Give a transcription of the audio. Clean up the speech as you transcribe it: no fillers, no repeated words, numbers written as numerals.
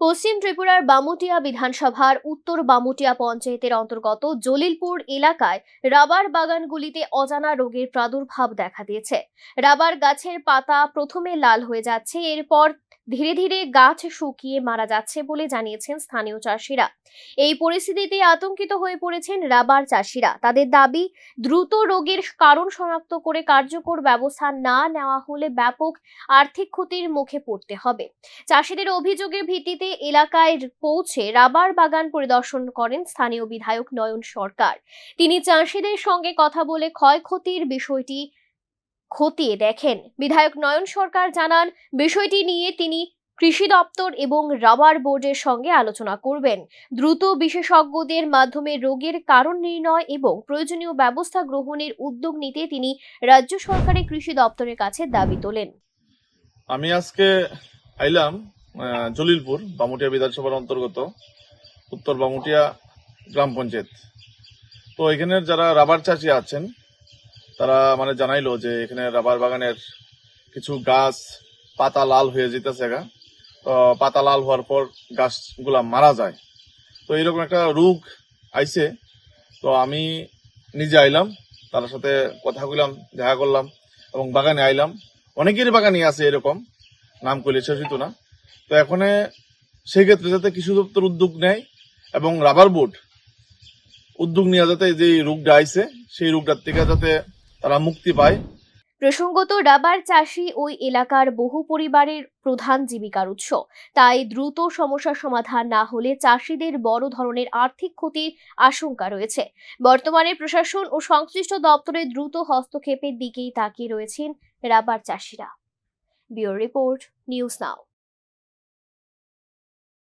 পশ্চিম ত্রিপুরার বামুটিয়া বিধানসভার উত্তর বামুটিয়া পঞ্চায়েতের অন্তর্গত জলিলপুর এলাকায় রাবার বাগানগুলিতে অজানা রোগের প্রাদুর্ভাব দেখা দিয়েছে। রাবার গাছের পাতা প্রথমে লাল হয়ে যাচ্ছে, এরপর ধীরে ধীরে গাছ শুকিয়ে মারা যাচ্ছে বলে জানিয়েছেন স্থানীয় চাষিরা। এই পরিস্থিতিতে আতঙ্কিত হয়ে পড়েছেন রাবার চাষিরা। তাদের দাবি, দ্রুত রোগের কারণ শনাক্ত করে কার্যকর ব্যবস্থা না নেওয়া হলে ব্যাপক আর্থিক ক্ষতির মুখে পড়তে হবে। চাষিদের অভিযোগের ভিত্তিতে এলাকায় পৌঁছে রাবার বাগান পরিদর্শন করেন স্থানীয় বিধায়ক নয়ন সরকার। তিনি চাষিদের সঙ্গে কথা বলে ক্ষয়ক্ষতির বিষয়টি খতিয়ে দেখেন। বিধায়ক নয়ন সরকার জানান, বিষয়টি নিয়ে তিনি কৃষি দপ্তর এবং রাবার বোর্ডের সঙ্গে আলোচনা করবেন। দ্রুত বিশেষজ্ঞদের মাধ্যমে রোগের কারণ নির্ণয় এবং প্রয়োজনীয় ব্যবস্থা গ্রহণের উদ্যোগ নিতে তিনি রাজ্য সরকারের কৃষি দপ্তরের কাছে দাবি তোলেন। আমি আজকে আইলাম জলিলপুর বামুটিয়া বিধানসভার অন্তর্গত উত্তর বামুটিয়া গ্রাম পঞ্চায়েত। তো এখানের যারা রাবার চাষি আছেন তারা জানাইলো যে এখানে রাবার বাগানের কিছু গাছ পাতা লাল হয়ে যেতেছে। তো পাতা লাল হওয়ার পর গাছগুলা মারা যায়। তো এরকম একটা রোগ আইছে। তো আমি নিজে আইলাম, তার সাথে কথা বললাম, দেখা করলাম এবং বাগানে আইলাম। অনেকেরই বাগানই আছে এরকম, নাম করলে শেষ হইতো না। তো এখন সেই ক্ষেত্রে যাতে কৃষি দপ্তর উদ্যোগ নেয় এবং রাবার বোর্ড উদ্যোগ নিয়ে যাতে যে রোগটা আইছে সেই রোগটার থেকে যাতে তারা মুক্তি পায়। প্রসঙ্গত, রাবার চাষি ওই এলাকার বহু পরিবারের প্রধান জীবিকার উৎস। তাই দ্রুত সমস্যার সমাধান না হলে চাষিদের বড় ধরনের আর্থিক ক্ষতির আশঙ্কা রয়েছে। বর্তমানে প্রশাসন ও সংশ্লিষ্ট দপ্তরের দ্রুত হস্তক্ষেপের দিকেই তাকিয়ে রয়েছেন রাবার চাষিরা। Bureau report, news now.